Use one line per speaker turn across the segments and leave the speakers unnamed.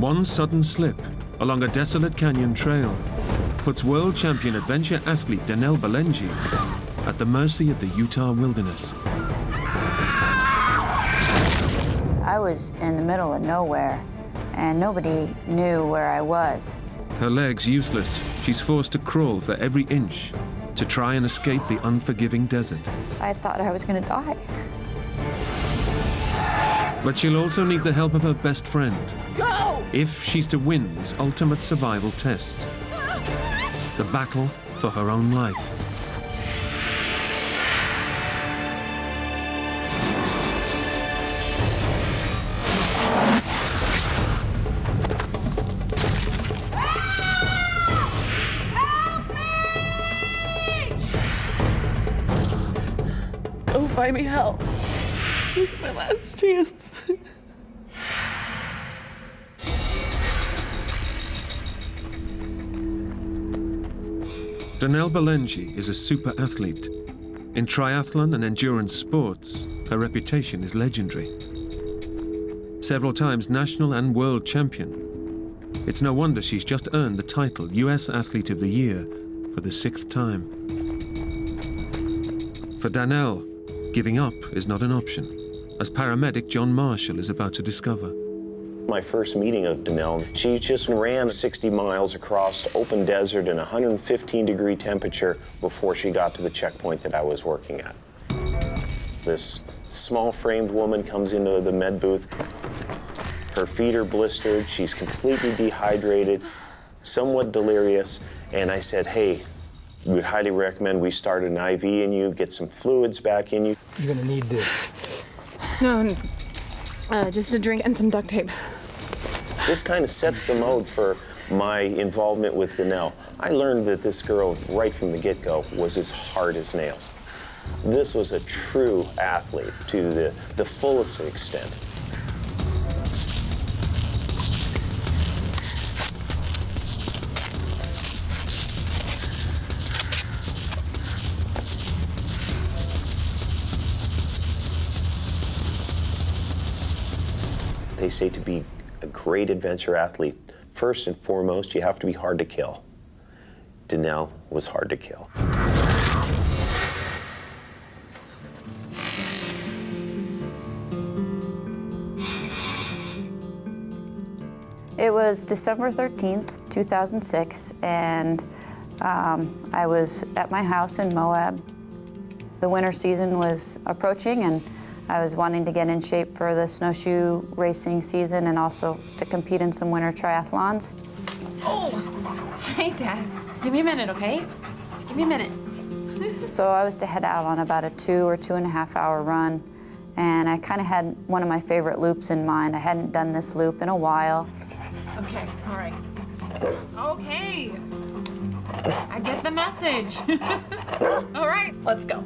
One sudden slip along a desolate canyon trail puts world champion adventure athlete Danelle Balenji at the mercy of the Utah wilderness.
I was in the middle of nowhere, and nobody knew where I was.
Her legs useless, she's forced to crawl for every inch to try and escape the unforgiving desert.
I thought I was gonna die.
But she'll also need the help of her best friend.
Go!
If she's to win this ultimate survival test. The battle for her own life.
Go find me help. My last chance.
Danelle Balenji is a super athlete. In triathlon and endurance sports, her reputation is legendary. Several times national and world champion. It's no wonder she's just earned the title US Athlete of the Year for the 6th time. For Danelle, giving up is not an option, as paramedic John Marshall is about to discover.
My first meeting of Danelle, she just ran 60 miles across open desert in 115-degree temperature before she got to the checkpoint that I was working at. This small-framed woman comes into the med booth. Her feet are blistered, she's completely dehydrated, somewhat delirious, and I said, hey, we would highly recommend we start an IV in you, get some fluids back in you.
You're gonna need this.
No, just a drink and some duct tape.
This kind of sets the mode for my involvement with Danelle. I learned that this girl, right from the get-go, was as hard as nails. This was a true athlete to the fullest extent. They say to be a great adventure athlete, first and foremost, you have to be hard to kill. Danelle was hard to kill.
It was December 13th, 2006, and I was at my house in Moab. The winter season was approaching, and I was wanting to get in shape for the snowshoe racing season and also to compete in some winter triathlons.
Oh, hey, Taz. Give me a minute, okay? Just give me a minute.
So I was to head out on about a 2 or 2.5 hour run, and I kind of had one of my favorite loops in mind. I hadn't done this loop in a while.
Okay, all right. Okay. I get the message. All right, let's go.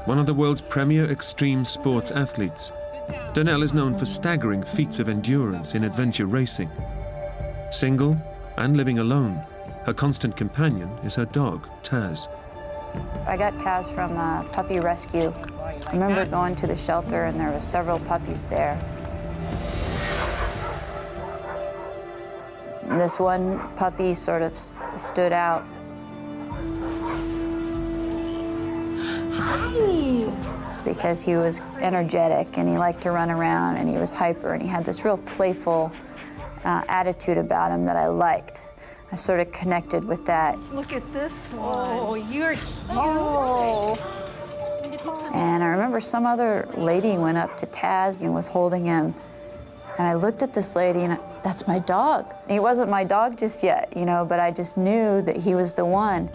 One of the world's premier extreme sports athletes, Danelle is known for staggering feats of endurance in adventure racing. Single and living alone, her constant companion is her dog, Taz.
I got Taz from a puppy rescue. I remember going to the shelter and there were several puppies there. This one puppy sort of stood out.
Hi.
Because he was energetic and he liked to run around and he was hyper and he had this real playful attitude about him that I liked. I sort of connected with that.
Look at this one. Oh, you're cute.
Oh. And I remember some other lady went up to Taz and was holding him. And I looked at this lady and that's my dog. He wasn't my dog just yet, you know, but I just knew that he was the one.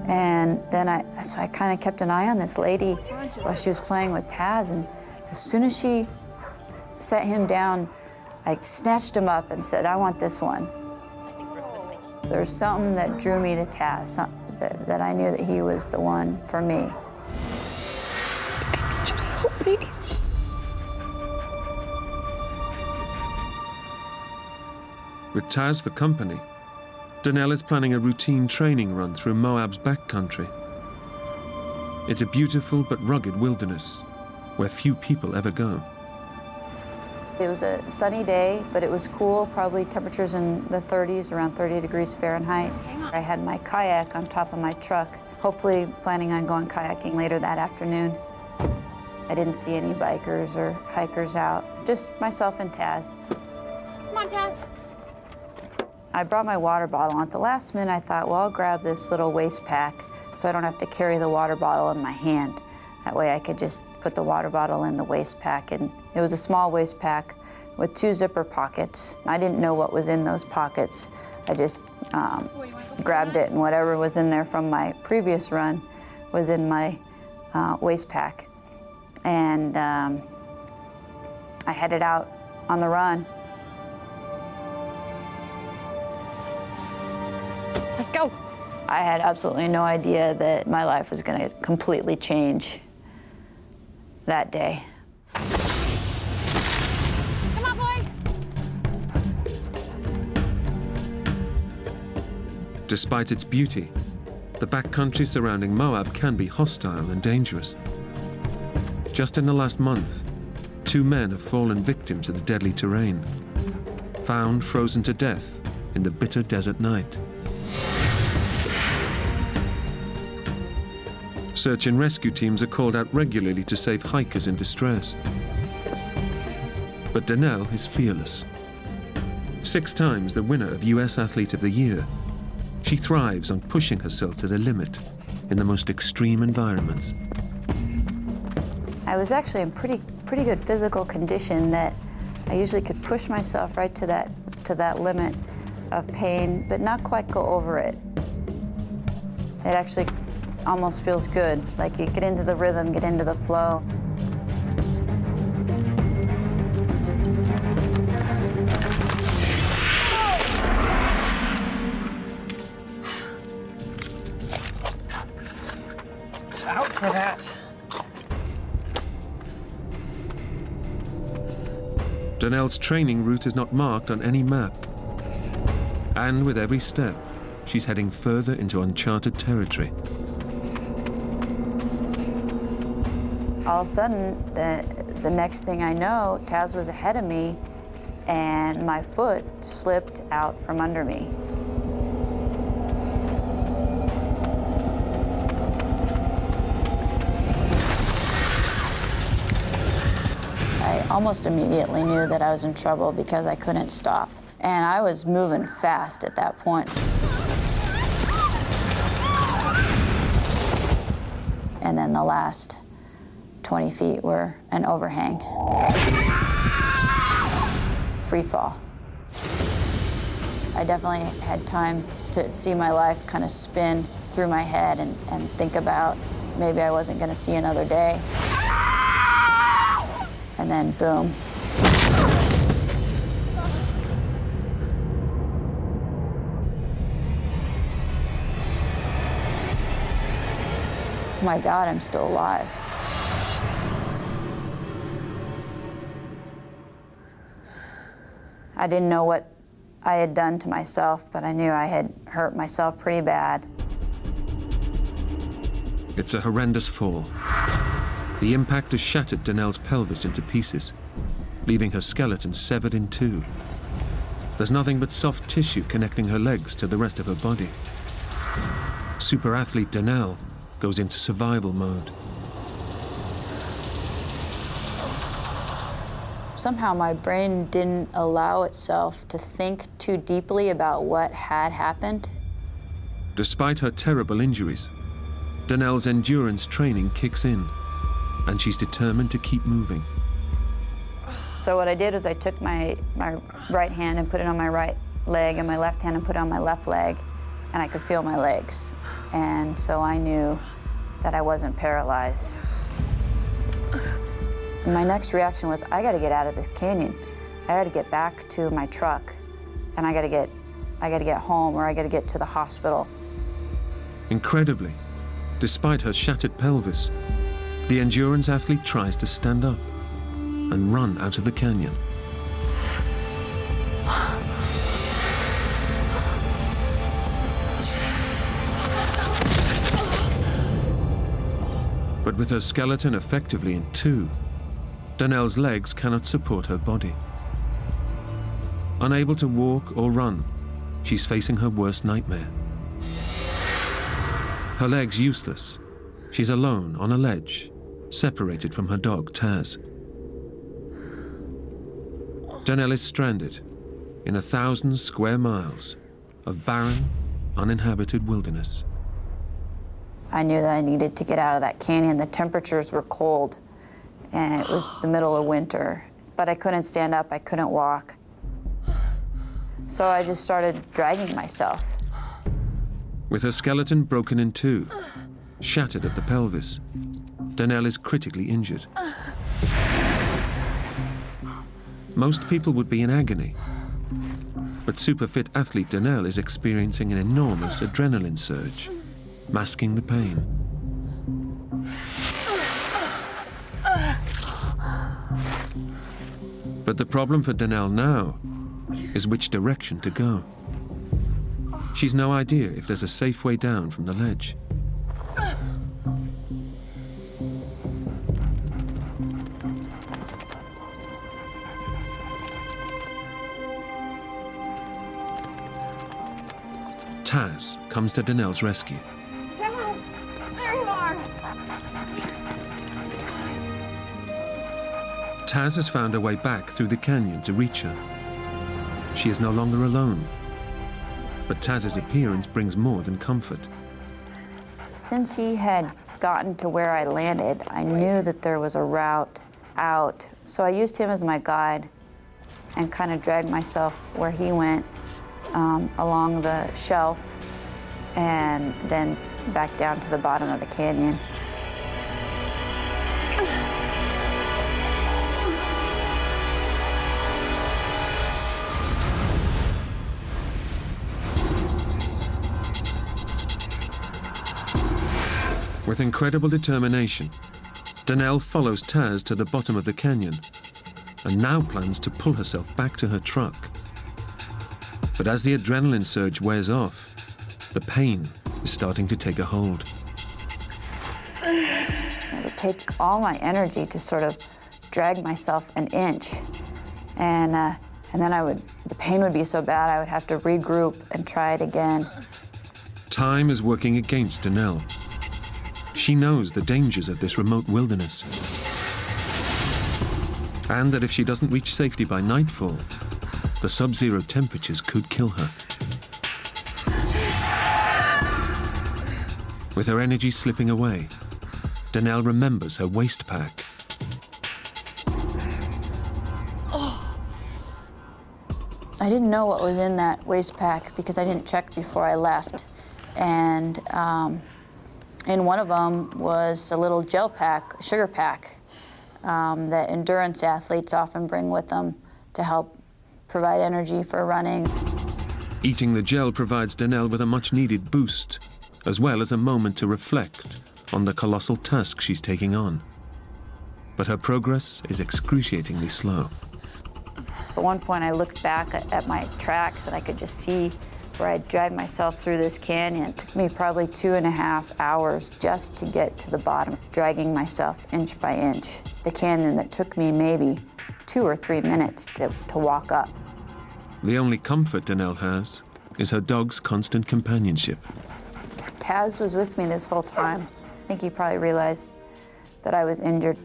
And then so I kind of kept an eye on this lady while she was playing with Taz. And as soon as she set him down, I snatched him up and said, I want this one. There's something that drew me to Taz, that I knew that he was the one for me.
I need you to help me.
With Taz for company, Donnell is planning a routine training run through Moab's backcountry. It's a beautiful but rugged wilderness where few people ever go.
It was a sunny day, but it was cool, probably temperatures in the 30s, around 30 degrees Fahrenheit. I had my kayak on top of my truck, hopefully planning on going kayaking later that afternoon. I didn't see any bikers or hikers out, just myself and Taz.
Come on, Taz.
I brought my water bottle. At the last minute, I thought, well, I'll grab this little waist pack so I don't have to carry the water bottle in my hand. That way I could just put the water bottle in the waist pack. And it was a small waist pack with 2 zipper pockets. I didn't know what was in those pockets. I just grabbed it, and whatever was in there from my previous run was in my waist pack. And I headed out on the run.
Let's go.
I had absolutely no idea that my life was going to completely change that day.
Come on, boy.
Despite its beauty, the backcountry surrounding Moab can be hostile and dangerous. Just in the last month, 2 men have fallen victim to the deadly terrain, found frozen to death in the bitter desert night. Search and rescue teams are called out regularly to save hikers in distress. But Donnell is fearless. 6 times the winner of US Athlete of the Year, she thrives on pushing herself to the limit in the most extreme environments.
I was actually in pretty good physical condition that I usually could push myself right to that limit of pain, but not quite go over it. It actually almost feels good, like you get into the rhythm, get into the flow.
Out for that.
Donnell's training route is not marked on any map. And with every step, she's heading further into uncharted territory.
All of a sudden, the next thing I know, Taz was ahead of me, and my foot slipped out from under me. I almost immediately knew that I was in trouble because I couldn't stop. And I was moving fast at that point. And then the last 20 feet were an overhang. Free fall. I definitely had time to see my life kind of spin through my head and think about maybe I wasn't going to see another day. And then boom. Oh my God, I'm still alive. I didn't know what I had done to myself, but I knew I had hurt myself pretty bad.
It's a horrendous fall. The impact has shattered Donnell's pelvis into pieces, leaving her skeleton severed in 2. There's nothing but soft tissue connecting her legs to the rest of her body. Super athlete Donnell goes into survival mode.
Somehow my brain didn't allow itself to think too deeply about what had happened.
Despite her terrible injuries, Donnell's endurance training kicks in, and she's determined to keep moving.
So what I did was I took my right hand and put it on my right leg, and my left hand and put it on my left leg, and I could feel my legs. And so I knew that I wasn't paralyzed. And my next reaction was, I gotta get out of this canyon. I gotta get back to my truck, and I gotta get home, or I gotta get to the hospital.
Incredibly, despite her shattered pelvis, the endurance athlete tries to stand up and run out of the canyon. with her skeleton effectively in two, Danelle's legs cannot support her body. Unable to walk or run, she's facing her worst nightmare. Her legs useless, she's alone on a ledge, separated from her dog, Taz. Danelle is stranded in 1,000 square miles of barren, uninhabited wilderness.
I knew that I needed to get out of that canyon. The temperatures were cold, and it was the middle of winter. But I couldn't stand up, I couldn't walk. So I just started dragging myself.
With her skeleton broken in two, shattered at the pelvis, Danelle is critically injured. Most people would be in agony, but superfit athlete Danelle is experiencing an enormous adrenaline surge, masking the pain. But the problem for Danelle now is which direction to go. She's no idea if there's a safe way down from the ledge. Taz comes to Danelle's rescue.
Taz, there you are.
Taz has found her way back through the canyon to reach her. She is no longer alone, but Taz's appearance brings more than comfort.
Since he had gotten to where I landed, I knew that there was a route out. So I used him as my guide and kind of dragged myself where he went, along the shelf and then back down to the bottom of the canyon.
With incredible determination, Danelle follows Taz to the bottom of the canyon and now plans to pull herself back to her truck. But as the adrenaline surge wears off, the pain is starting to take a hold.
It would take all my energy to sort of drag myself an inch. And then the pain would be so bad I would have to regroup and try it again.
Time is working against Danelle. She knows the dangers of this remote wilderness, and that if she doesn't reach safety by nightfall, the sub-zero temperatures could kill her. With her energy slipping away, Danelle remembers her waist pack.
I didn't know what was in that waist pack because I didn't check before I left. And in one of them was a little gel pack, sugar pack, that endurance athletes often bring with them to help provide energy for running.
Eating the gel provides Danelle with a much-needed boost, as well as a moment to reflect on the colossal task she's taking on. But her progress is excruciatingly slow.
At one point, I looked back at my tracks and I could just see where I'd dragged myself through this canyon. It took me probably 2.5 hours just to get to the bottom, dragging myself inch by inch. The canyon that took me maybe 2 or 3 minutes to walk up.
The only comfort Danelle has is her dog's constant companionship.
Taz was with me this whole time. I think he probably realized that I was injured.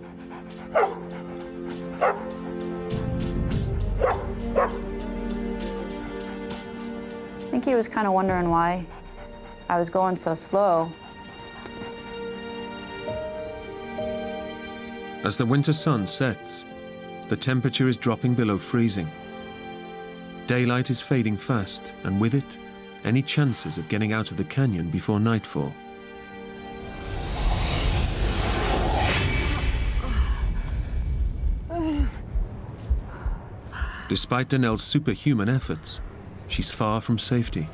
I think he was kind of wondering why I was going so slow.
As the winter sun sets, the temperature is dropping below freezing. Daylight is fading fast, and with it, any chances of getting out of the canyon before nightfall. Despite Danelle's superhuman efforts, she's far from safety.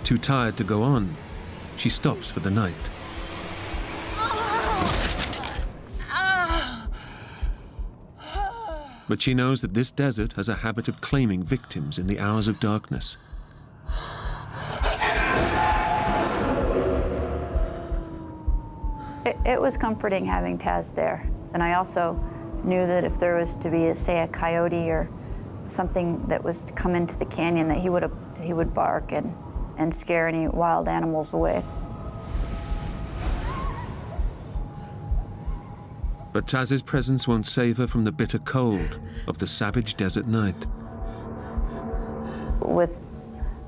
Too tired to go on, she stops for the night. But she knows that this desert has a habit of claiming victims in the hours of darkness.
It was comforting having Taz there. And I also knew that if there was to be, say, a coyote or something that was to come into the canyon, that he would bark and scare any wild animals away.
But Taz's presence won't save her from the bitter cold of the savage desert night.
With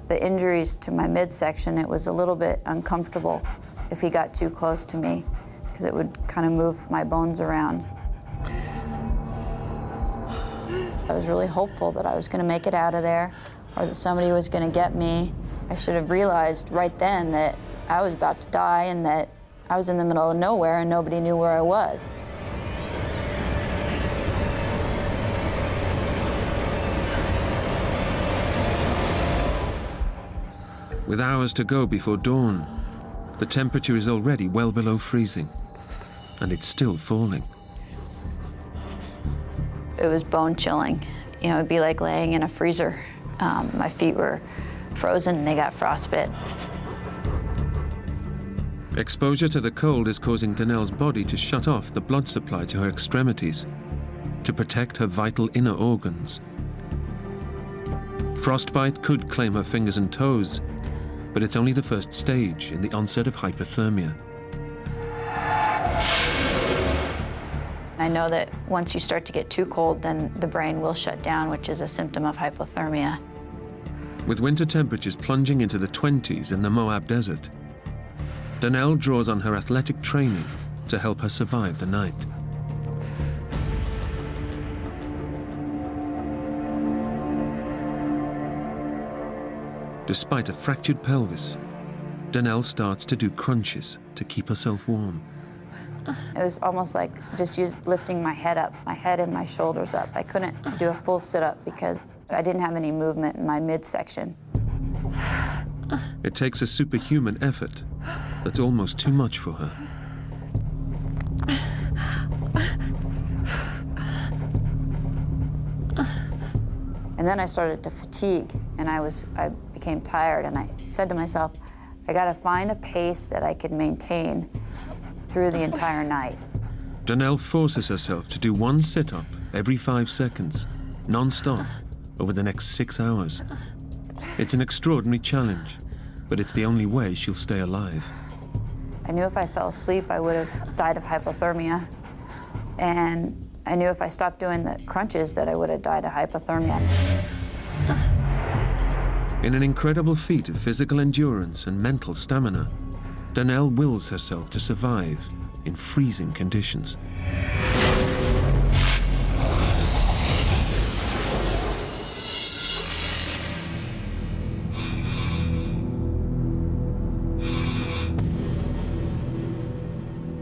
the injuries to my midsection, it was a little bit uncomfortable if he got too close to me, because it would kind of move my bones around. I was really hopeful that I was going to make it out of there, or that somebody was going to get me. I should have realized right then that I was about to die and that I was in the middle of nowhere and nobody knew where I was.
With hours to go before dawn, the temperature is already well below freezing, and it's still falling.
It was bone chilling. You know, it'd be like laying in a freezer. My feet were frozen and they got frostbite.
Exposure to the cold is causing Danelle's body to shut off the blood supply to her extremities to protect her vital inner organs. Frostbite could claim her fingers and toes, but it's only the first stage in the onset of hypothermia.
I know that once you start to get too cold, then the brain will shut down, which is a symptom of hypothermia.
With winter temperatures plunging into the 20s in the Moab Desert, Danelle draws on her athletic training to help her survive the night. Despite a fractured pelvis, Danelle starts to do crunches to keep herself warm.
It was almost like just lifting my head up, my head and my shoulders up. I couldn't do a full sit-up because I didn't have any movement in my midsection.
It takes a superhuman effort that's almost too much for her.
And then I started to fatigue, and I became tired, and I said to myself, I gotta find a pace that I could maintain through the entire night.
Danelle forces herself to do one sit-up every 5 seconds, non-stop, over the next 6 hours. It's an extraordinary challenge, but it's the only way she'll stay alive.
I knew if I fell asleep, I would have died of hypothermia. And I knew if I stopped doing the crunches that I would have died of hypothermia.
In an incredible feat of physical endurance and mental stamina, Danelle wills herself to survive in freezing conditions.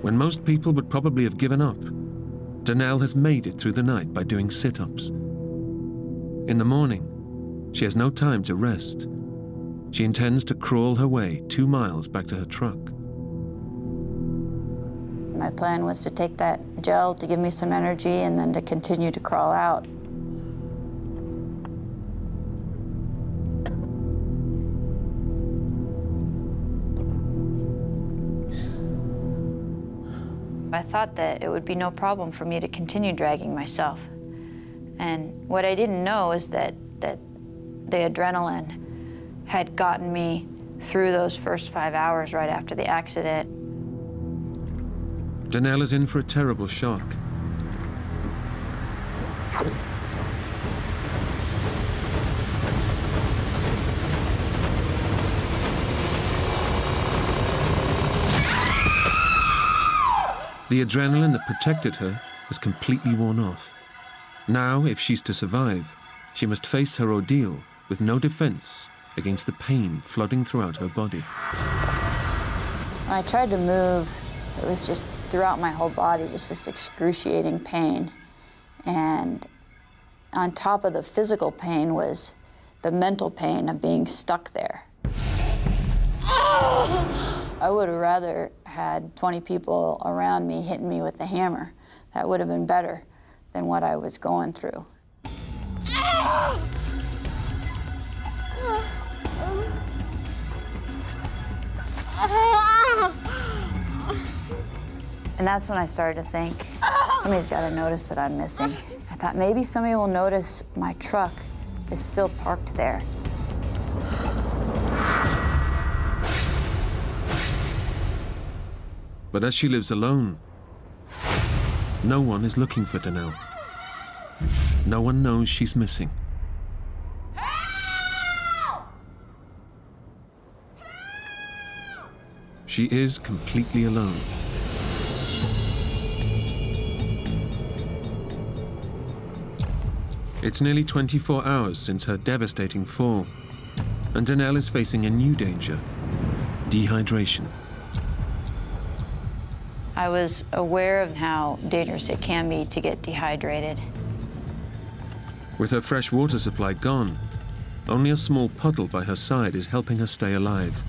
When most people would probably have given up, Danelle has made it through the night by doing sit-ups. In the morning, she has no time to rest. She intends to crawl her way 2 miles back to her truck.
My plan was to take that gel to give me some energy and then to continue to crawl out. I thought that it would be no problem for me to continue dragging myself. And what I didn't know is that the adrenaline had gotten me through those first 5 hours right after the accident.
Danelle is in for a terrible shock. The adrenaline that protected her has completely worn off. Now, if she's to survive, she must face her ordeal with no defense against the pain flooding throughout her body.
When I tried to move, it was just throughout my whole body, just this excruciating pain. And on top of the physical pain was the mental pain of being stuck there. I would have rather had 20 people around me hitting me with a hammer. That would have been better than what I was going through. And that's when I started to think, somebody's got to notice that I'm missing. I thought maybe somebody will notice my truck is still parked there.
But as she lives alone, no one is looking for Danelle. No one knows she's missing. She is completely alone. It's nearly 24 hours since her devastating fall, and Danelle is facing a new danger: dehydration.
I was aware of how dangerous it can be to get dehydrated.
With her fresh water supply gone, only a small puddle by her side is helping her stay alive.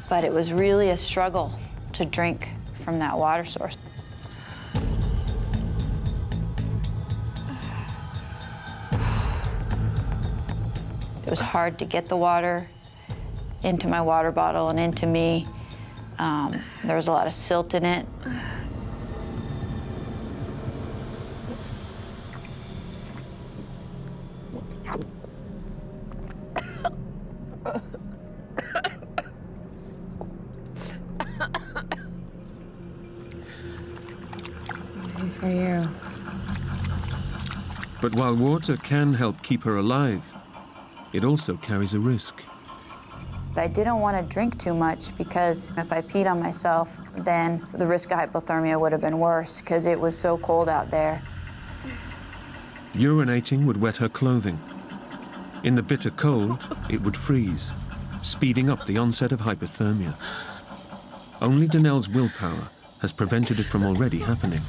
But it was really a struggle to drink from that water source. It was hard to get the water into my water bottle and into me. There was a lot of silt in it.
Easy for you.
But while water can help keep her alive, it also carries a risk.
I didn't want to drink too much because if I peed on myself, then the risk of hypothermia would have been worse because it was so cold out there.
Urinating would wet her clothing. In the bitter cold, it would freeze, speeding up the onset of hypothermia. Only Danelle's willpower has prevented it from already happening.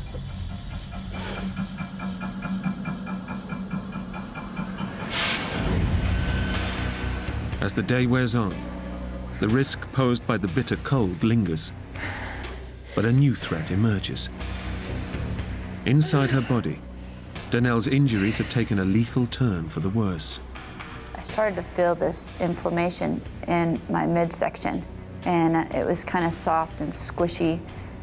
As the day wears on, the risk posed by the bitter cold lingers, but a new threat emerges. Inside her body, Danelle's injuries have taken a lethal turn for the worse.
I started to feel this inflammation in my midsection, and it was kind of soft and squishy.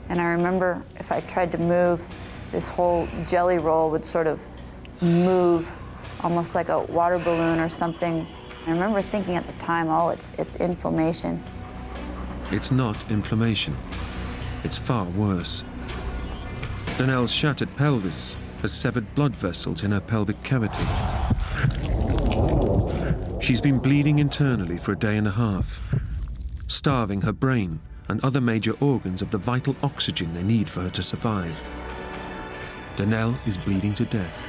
And I remember if I tried to move, this whole jelly roll would sort of move, almost like a water balloon or something. I remember thinking at the time, oh, it's inflammation.
It's not inflammation. It's far worse. Danelle's shattered pelvis has severed blood vessels in her pelvic cavity. She's been bleeding internally for a day and a half, starving her brain and other major organs of the vital oxygen they need for her to survive. Danelle is bleeding to death.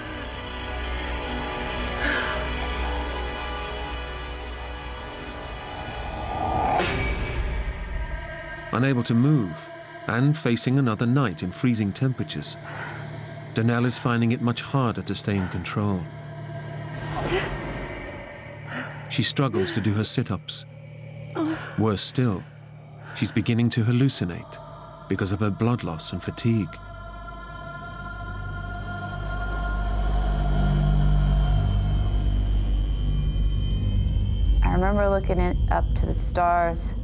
Unable to move and facing another night in freezing temperatures, Danelle is finding it much harder to stay in control. She struggles to do her sit-ups. Worse still, she's beginning to hallucinate because of her blood loss and fatigue.
I remember looking up to the stars,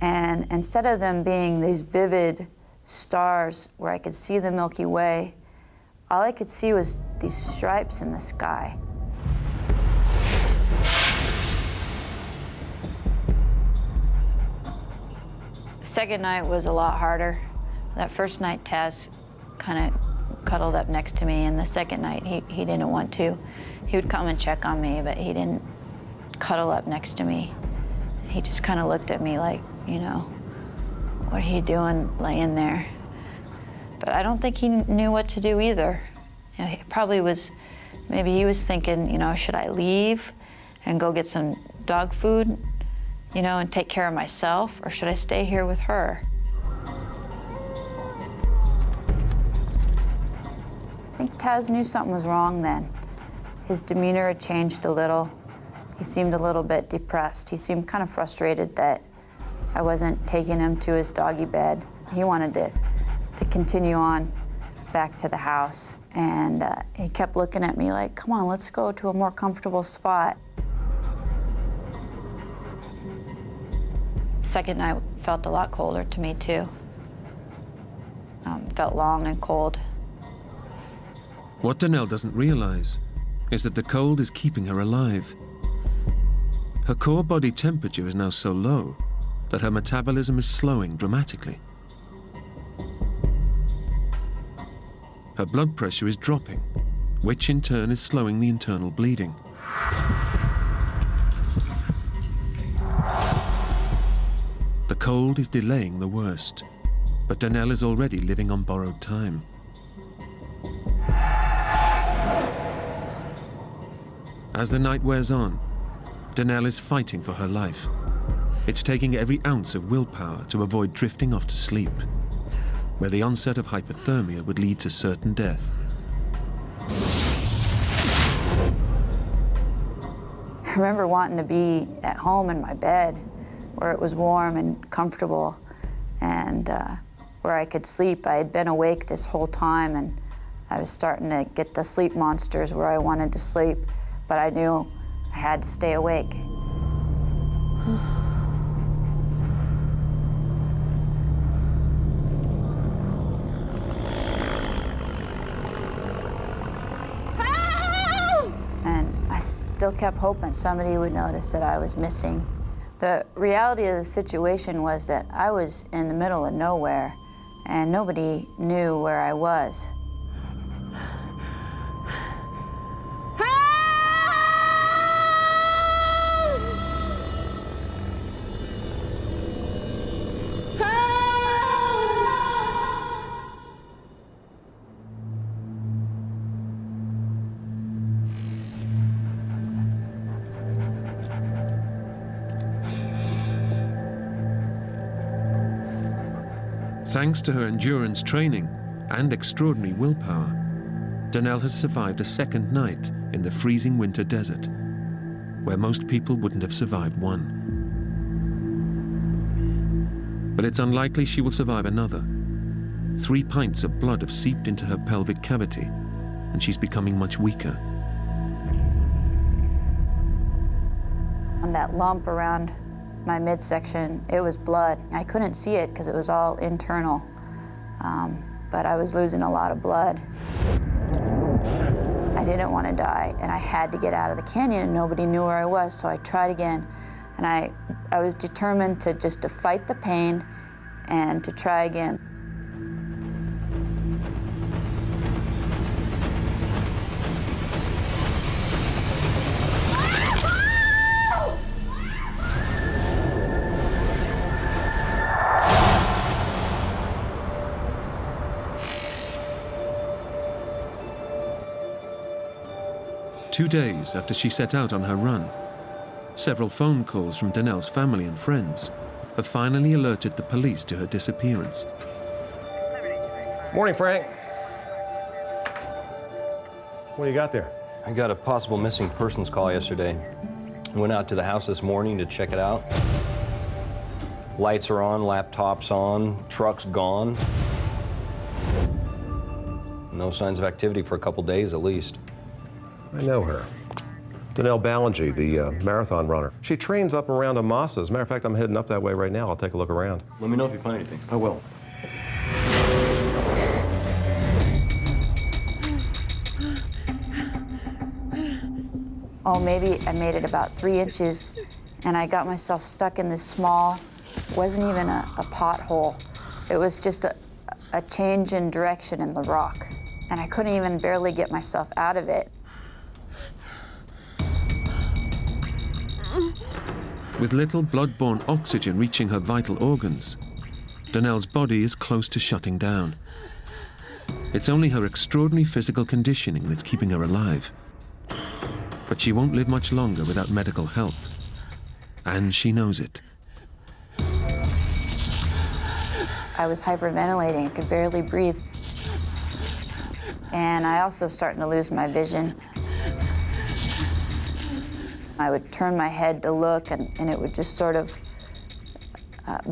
and instead of them being these vivid stars where I could see the Milky Way, all I could see was these stripes in the sky. The second night was a lot harder. That first night, Taz kind of cuddled up next to me, and the second night, he didn't want to. He would come and check on me, but he didn't cuddle up next to me. He just kind of looked at me like, you know, what are you doing laying there? But I don't think he knew what to do either. You know, he probably was, maybe he was thinking, you know, should I leave and go get some dog food, you know, and take care of myself, or should I stay here with her? I think Taz knew something was wrong then. His demeanor had changed a little. He seemed a little bit depressed. He seemed kind of frustrated that I wasn't taking him to his doggy bed. He wanted to continue on back to the house. And he kept looking at me like, come on, let's go to a more comfortable spot. second night felt a lot colder to me, too. Felt long and cold.
What Danelle doesn't realize is that the cold is keeping her alive. Her core body temperature is now so low that her metabolism is slowing dramatically. Her blood pressure is dropping, which in turn is slowing the internal bleeding. The cold is delaying the worst, but Danelle is already living on borrowed time. As the night wears on, Danelle is fighting for her life. It's taking every ounce of willpower to avoid drifting off to sleep, where the onset of hypothermia would lead to certain death.
I remember wanting to be at home in my bed, where it was warm and comfortable, and where I could sleep. I had been awake this whole time, and I was starting to get the sleep monsters where I wanted to sleep, but I knew I had to stay awake. And I still kept hoping somebody would notice that I was missing. The reality of the situation was that I was in the middle of nowhere, and nobody knew where I was.
Thanks to her endurance training and extraordinary willpower, Danelle has survived a second night in the freezing winter desert, where most people wouldn't have survived one. But it's unlikely she will survive another. 3 pints of blood have seeped into her pelvic cavity, and she's becoming much weaker.
On that lump around my midsection, it was blood. I couldn't see it because it was all internal, but I was losing a lot of blood. I didn't want to die, and I had to get out of the canyon, and nobody knew where I was, so I tried again. And I was determined to fight the pain and to try again.
Two days after she set out on her run, several phone calls from Danelle's family and friends have finally alerted the police to her disappearance.
Morning, Frank. What do you got there?
I got a possible missing persons call yesterday. I went out to the house this morning to check it out. Lights are on, laptops on, truck's gone. No signs of activity for a couple days at least.
I know her. Danelle Ballingy, the marathon runner. She trains up around Amasa. As a matter of fact, I'm heading up that way right now. I'll take a look around.
Let me know if you find anything.
I will.
Oh, maybe I made it about 3 inches, and I got myself stuck in this small, wasn't even a pothole. It was just a change in direction in the rock, and I couldn't even barely get myself out of it.
With little blood-borne oxygen reaching her vital organs, Danelle's body is close to shutting down. It's only her extraordinary physical conditioning that's keeping her alive. But she won't live much longer without medical help. And she knows it.
I was hyperventilating, I could barely breathe. And I also starting to lose my vision. I would turn my head to look, and it would just sort of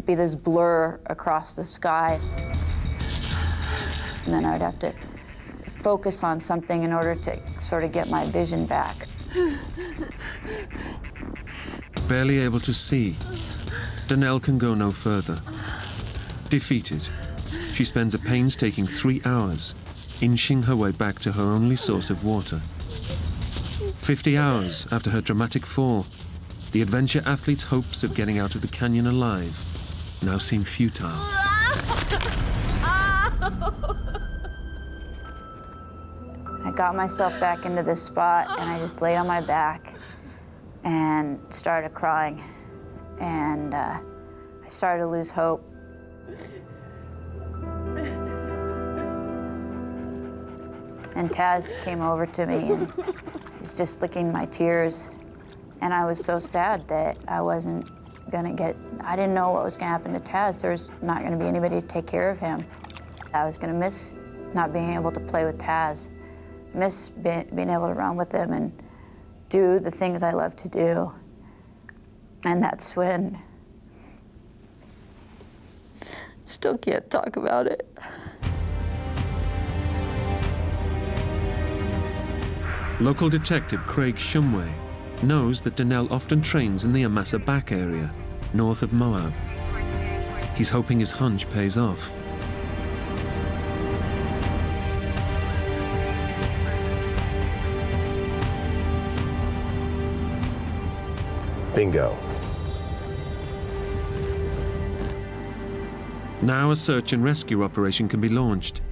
be this blur across the sky. And then I would have to focus on something in order to sort of get my vision back.
Barely able to see, Danelle can go no further. Defeated, she spends a painstaking 3 hours inching her way back to her only source of water. 50 hours after her dramatic fall, the adventure athlete's hopes of getting out of the canyon alive now seem futile.
I got myself back into this spot and I just laid on my back and started crying. And I started to lose hope. And Taz came over to me and was just licking my tears. And I was so sad that I wasn't gonna I didn't know what was gonna happen to Taz. There was not gonna be anybody to take care of him. I was gonna miss not being able to play with Taz, miss being able to run with him and do the things I love to do. And that's when, still can't talk about it.
Local detective Craig Shumway knows that Danelle often trains in the Amasa Back area, north of Moab. He's hoping his hunch pays off.
Bingo.
Now a search and rescue operation can be launched,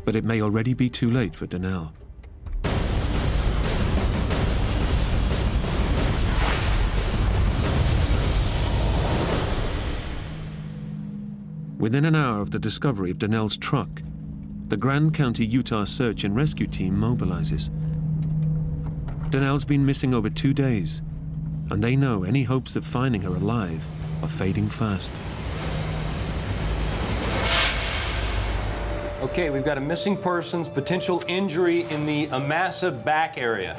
but it may already be too late for Danelle. Within an hour of the discovery of Danelle's truck, the Grand County, Utah search and rescue team mobilizes. Danelle's been missing over 2 days, and they know any hopes of finding her alive are fading fast.
Okay, we've got a missing persons, potential injury in the Amasa Back area.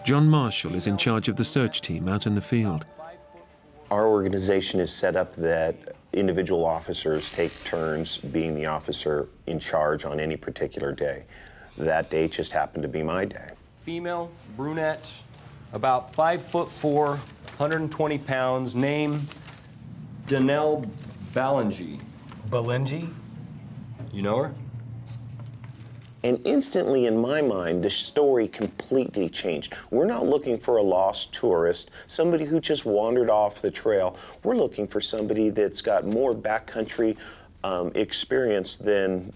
John Marshall is in charge of the search team out in the field.
Our organization is set up that individual officers take turns being the officer in charge on any particular day. That day just happened to be my day.
Female, brunette, about 5'4", 120 pounds, name Danelle Ballingy.
Ballingy?
You know her?
And instantly, in my mind, the story completely changed. We're not looking for a lost tourist, somebody who just wandered off the trail. We're looking for somebody that's got more backcountry experience than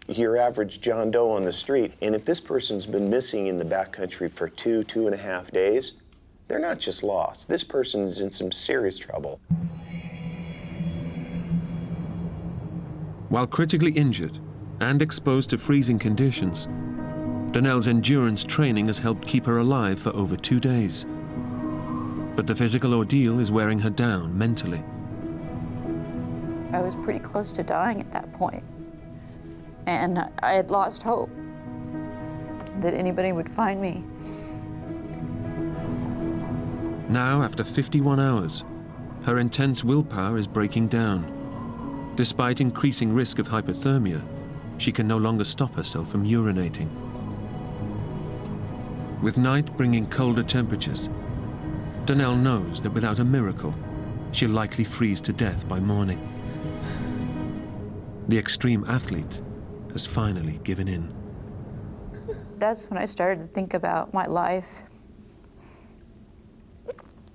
your average John Doe on the street. And if this person's been missing in the backcountry for 2.5 days, they're not just lost. This person's in some serious trouble.
While critically injured and exposed to freezing conditions, Danelle's endurance training has helped keep her alive for over 2 days. But the physical ordeal is wearing her down mentally.
I was pretty close to dying at that point. And I had lost hope that anybody would find me.
Now, after 51 hours, her intense willpower is breaking down. Despite increasing risk of hypothermia, she can no longer stop herself from urinating. With night bringing colder temperatures, Danelle knows that without a miracle, she'll likely freeze to death by morning. The extreme athlete has finally given in.
That's when I started to think about my life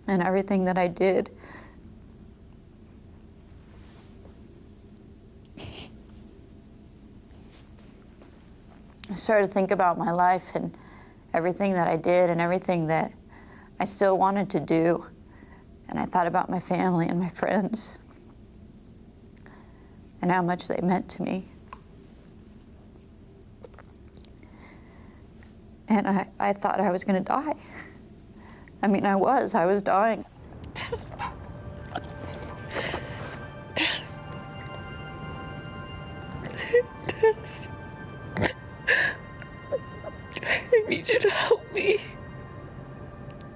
and everything that I did. I started to think about my life and everything that I did and everything that I still wanted to do. And I thought about my family and my friends and how much they meant to me. And I thought I was gonna die. I mean, I was dying.
Tess. Tess. Tess. I need you to help me.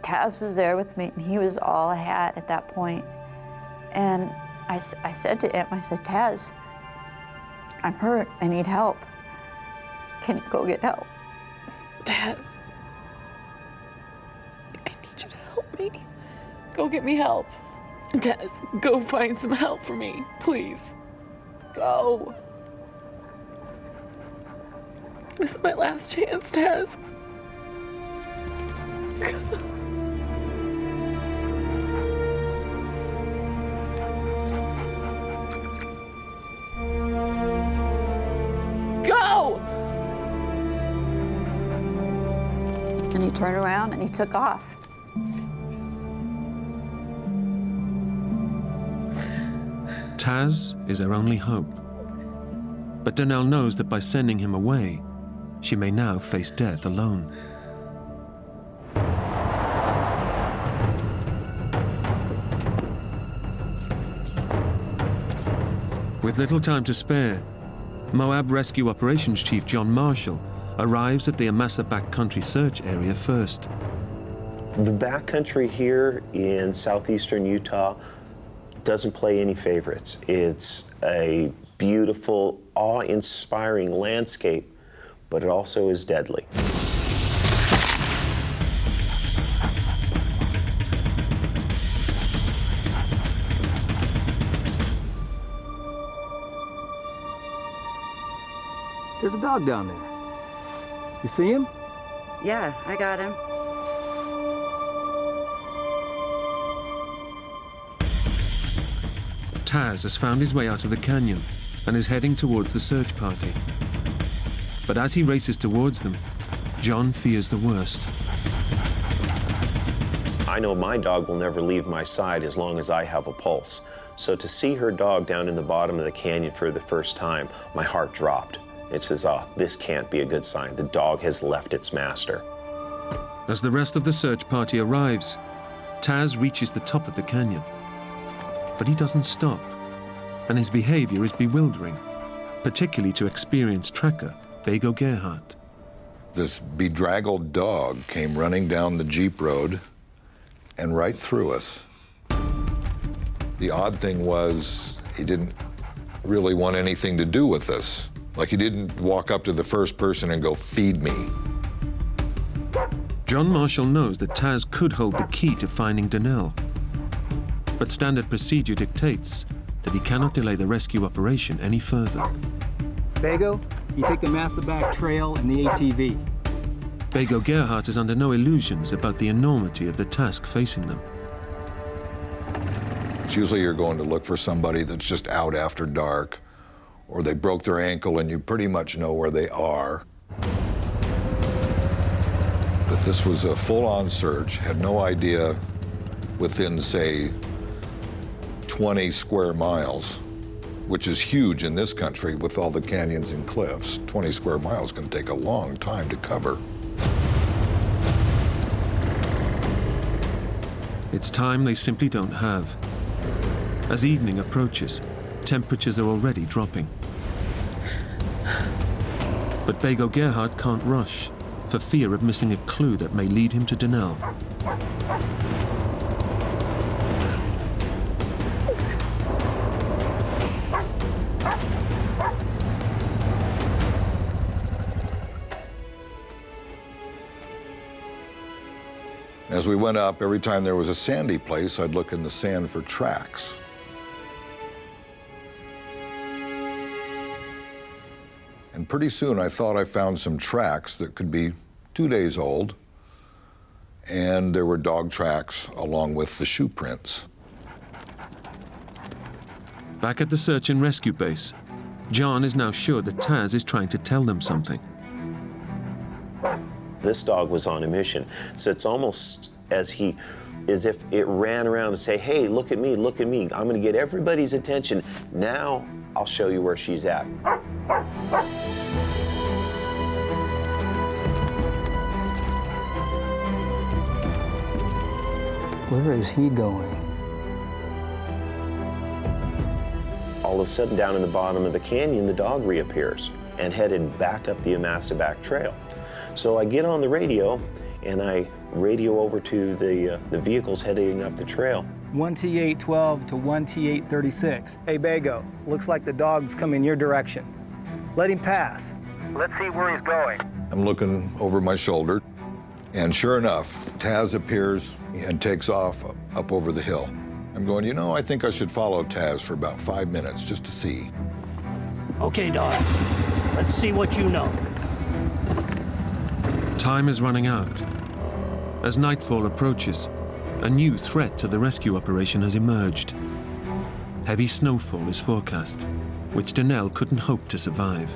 Taz was there with me, and he was all I had at that point. And I said to him, I said, Taz, I'm hurt, I need help. Can you go get help?
Tess. I need you to help me. Go get me help. Tess, go find some help for me, please. Go. This is my last chance, Tess. Go!
And he turned around and he took off.
Taz is her only hope. But Donnell knows that by sending him away, she may now face death alone. With little time to spare, Moab Rescue Operations Chief John Marshall arrives at the Amasa backcountry search area first.
The backcountry here in southeastern Utah doesn't play any favorites. It's a beautiful, awe-inspiring landscape, but it also is deadly.
There's a dog down there. You see him?
Yeah, I got him.
Taz has found his way out of the canyon and is heading towards the search party. But as he races towards them, John fears the worst.
I know my dog will never leave my side as long as I have a pulse. So to see her dog down in the bottom of the canyon for the first time, my heart dropped. It says, oh, this can't be a good sign. The dog has left its master.
As the rest of the search party arrives, Taz reaches the top of the canyon. But he doesn't stop, and his behavior is bewildering, particularly to experienced tracker Bego Gerhardt.
This bedraggled dog came running down the Jeep road and right through us. The odd thing was he didn't really want anything to do with us. Like he didn't walk up to the first person and go, feed me.
John Marshall knows that Taz could hold the key to finding Donnell. But standard procedure dictates that he cannot delay the rescue operation any further.
Bego, you take the Amasa Back Trail and the ATV.
Bego Gerhardt is under no illusions about the enormity of the task facing them.
It's usually you're going to look for somebody that's just out after dark, or they broke their ankle and you pretty much know where they are. But this was a full-on search, had no idea within, say, 20 square miles, which is huge in this country with all the canyons and cliffs. 20 square miles can take a long time to cover.
It's time they simply don't have. As evening approaches, temperatures are already dropping. But Bego Gerhardt can't rush, for fear of missing a clue that may lead him to Donnell.
As we went up, every time there was a sandy place, I'd look in the sand for tracks. And pretty soon I thought I found some tracks that could be 2 days old, and there were dog tracks along with the shoe prints.
Back at the search and rescue base, John is now sure that Taz is trying to tell them something.
This dog was on a mission, so it's almost as if it ran around and say, hey, look at me, I'm gonna get everybody's attention. Now I'll show you where she's at.
Where is he going?
All of a sudden, down in the bottom of the canyon, the dog reappears and headed back up the Amasa Back Trail. So I get on the radio and I radio over to the vehicles heading up the trail.
1T812 to 1T836. Hey, Bego, looks like the dog's coming your direction. Let him pass. Let's see where he's going.
I'm looking over my shoulder, and sure enough, Taz appears and takes off up over the hill. I'm going, you know, I think I should follow Taz for about 5 minutes just to see.
Okay, dog. Let's see what you know.
Time is running out. As nightfall approaches, a new threat to the rescue operation has emerged. Heavy snowfall is forecast, which Donnell couldn't hope to survive.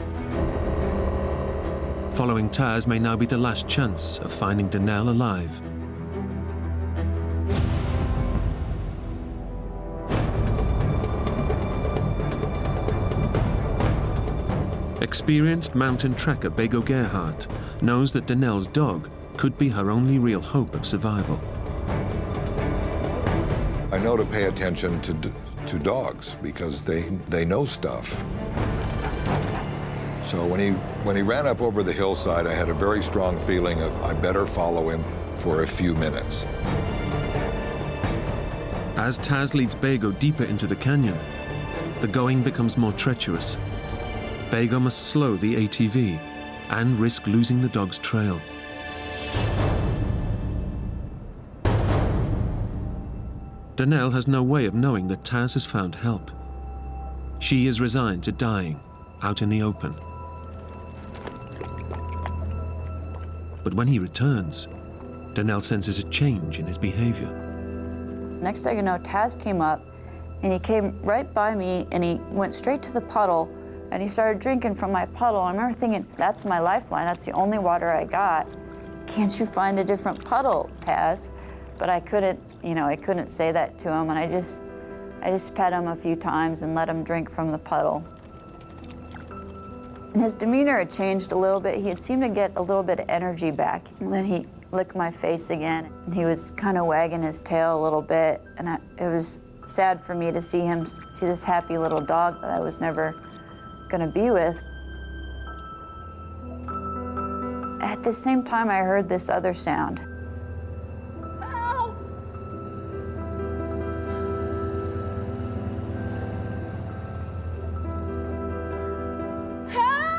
Following Taz may now be the last chance of finding Donnell alive. Experienced mountain tracker Bego Gerhardt knows that Donnell's dog could be her only real hope of survival.
I know to pay attention to dogs because they know stuff. So when he ran up over the hillside, I had a very strong feeling of I better follow him for a few minutes.
As Taz leads Bego deeper into the canyon, the going becomes more treacherous. Bego must slow the ATV and risk losing the dog's trail. Donnell has no way of knowing that Taz has found help. She is resigned to dying out in the open. But when he returns, Donnell senses a change in his behavior.
Next thing you know, Taz came up and he came right by me and he went straight to the puddle and he started drinking from my puddle. I remember thinking, that's my lifeline, that's the only water I got. Can't you find a different puddle, Taz? But I couldn't, I couldn't say that to him, and I just pet him a few times and let him drink from the puddle. And his demeanor had changed a little bit. He had seemed to get a little bit of energy back. And then he licked my face again, and he was kind of wagging his tail a little bit, and it was sad for me to see this happy little dog that I was never gonna be with. At the same time, I heard this other sound.
Help!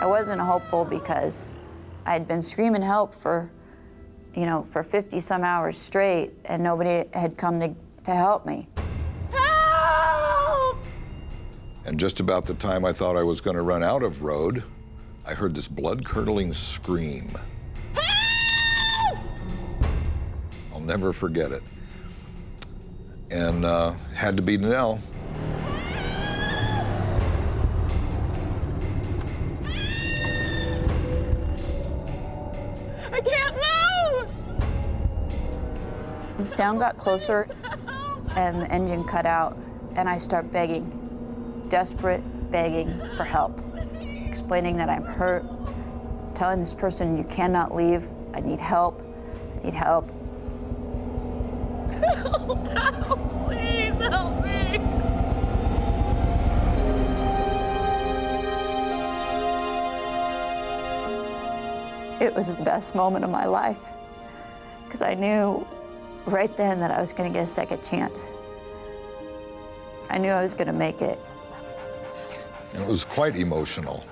I wasn't hopeful because I'd been screaming help for 50 some hours straight, and nobody had come to help me.
Help!
And just about the time I thought I was going to run out of road, I heard this blood-curdling scream.
Help!
I'll never forget it. And had to be Donnell.
I can't move!
The sound got closer, and the engine cut out, and I start begging, desperate begging for help, explaining that I'm hurt, telling this person, you cannot leave, I need help, I need help.
Help! Help! Please help me!
It was the best moment of my life, because I knew right then that I was going to get a second chance. I knew I was going to make it.
And it was quite emotional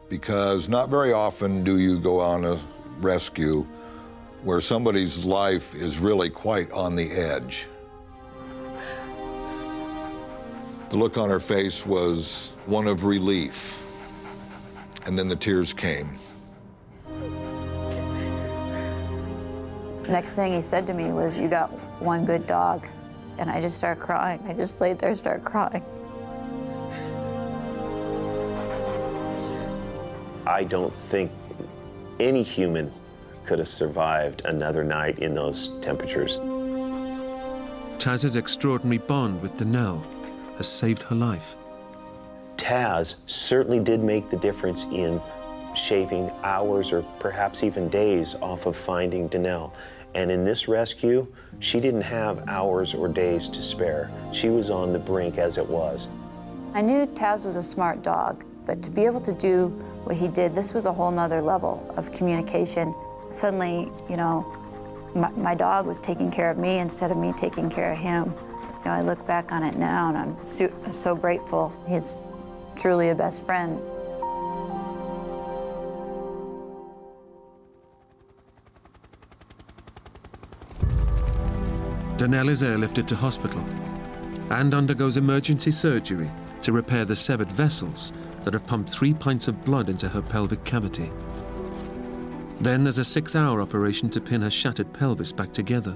because not very often do you go on a rescue where somebody's life is really quite on the edge. The look on her face was one of relief, and then the tears came.
Next thing he said to me was, you got one good dog. And I just started crying. I just laid there and started crying.
I don't think any human could have survived another night in those temperatures.
Taz's extraordinary bond with Donnell has saved her life.
Taz certainly did make the difference in shaving hours or perhaps even days off of finding Donnell. And in this rescue, she didn't have hours or days to spare. She was on the brink as it was.
I knew Taz was a smart dog, but to be able to do what he did, this was a whole nother level of communication. Suddenly, my dog was taking care of me instead of me taking care of him. I look back on it now and I'm so grateful. He's truly a best friend.
Donnell is airlifted to hospital and undergoes emergency surgery to repair the severed vessels that have pumped 3 pints of blood into her pelvic cavity. Then there's a 6-hour operation to pin her shattered pelvis back together.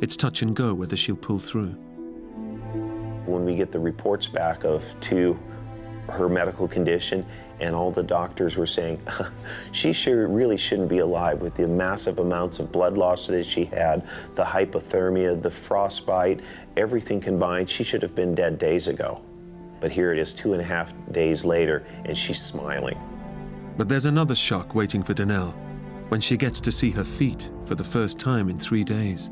It's touch and go whether she'll pull through.
When we get the reports back to her medical condition, and all the doctors were saying, she really shouldn't be alive with the massive amounts of blood loss that she had, the hypothermia, the frostbite, everything combined, she should have been dead days ago. But here it is 2.5 days later, and she's smiling.
But there's another shock waiting for Donnell when she gets to see her feet for the first time in 3 days.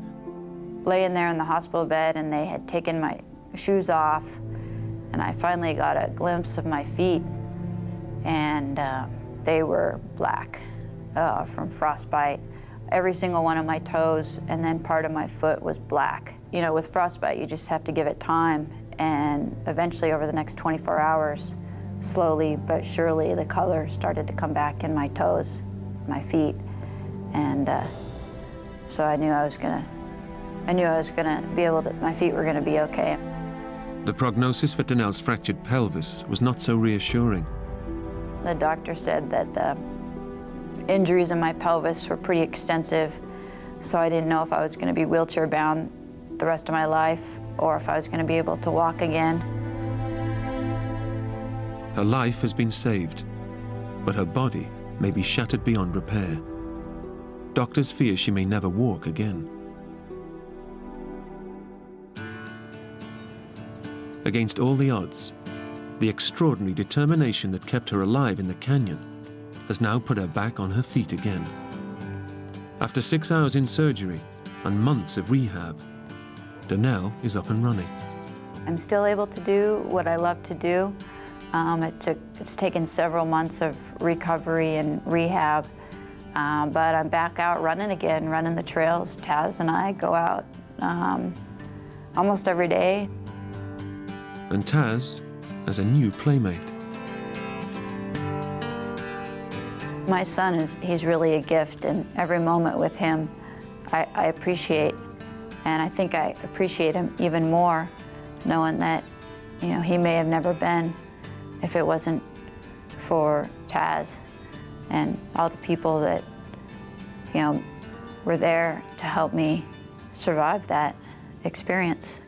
Laying there in the hospital bed, and they had taken my shoes off, and I finally got a glimpse of my feet, and they were black from frostbite. Every single one of my toes and then part of my foot was black. You know, with frostbite, you just have to give it time, and eventually over the next 24 hours, slowly but surely, the color started to come back in my toes, my feet, and so I knew I was gonna be able to, my feet were gonna be okay.
The prognosis for Donnell's fractured pelvis was not so reassuring.
The doctor said that the injuries in my pelvis were pretty extensive, so I didn't know if I was going to be wheelchair bound the rest of my life or if I was going to be able to walk again.
Her life has been saved, but her body may be shattered beyond repair. Doctors fear she may never walk again. Against all the odds, the extraordinary determination that kept her alive in the canyon has now put her back on her feet again. After 6 hours in surgery and months of rehab, Donnell is up and running.
I'm still able to do what I love to do. It's taken several months of recovery and rehab, but I'm back out running again, running the trails. Taz and I go out almost every day.
And Taz has a new playmate.
My son he's really a gift, and every moment with him I appreciate, and I think I appreciate him even more knowing that, you know, he may have never been if it wasn't for Taz and all the people that, you know, were there to help me survive that experience.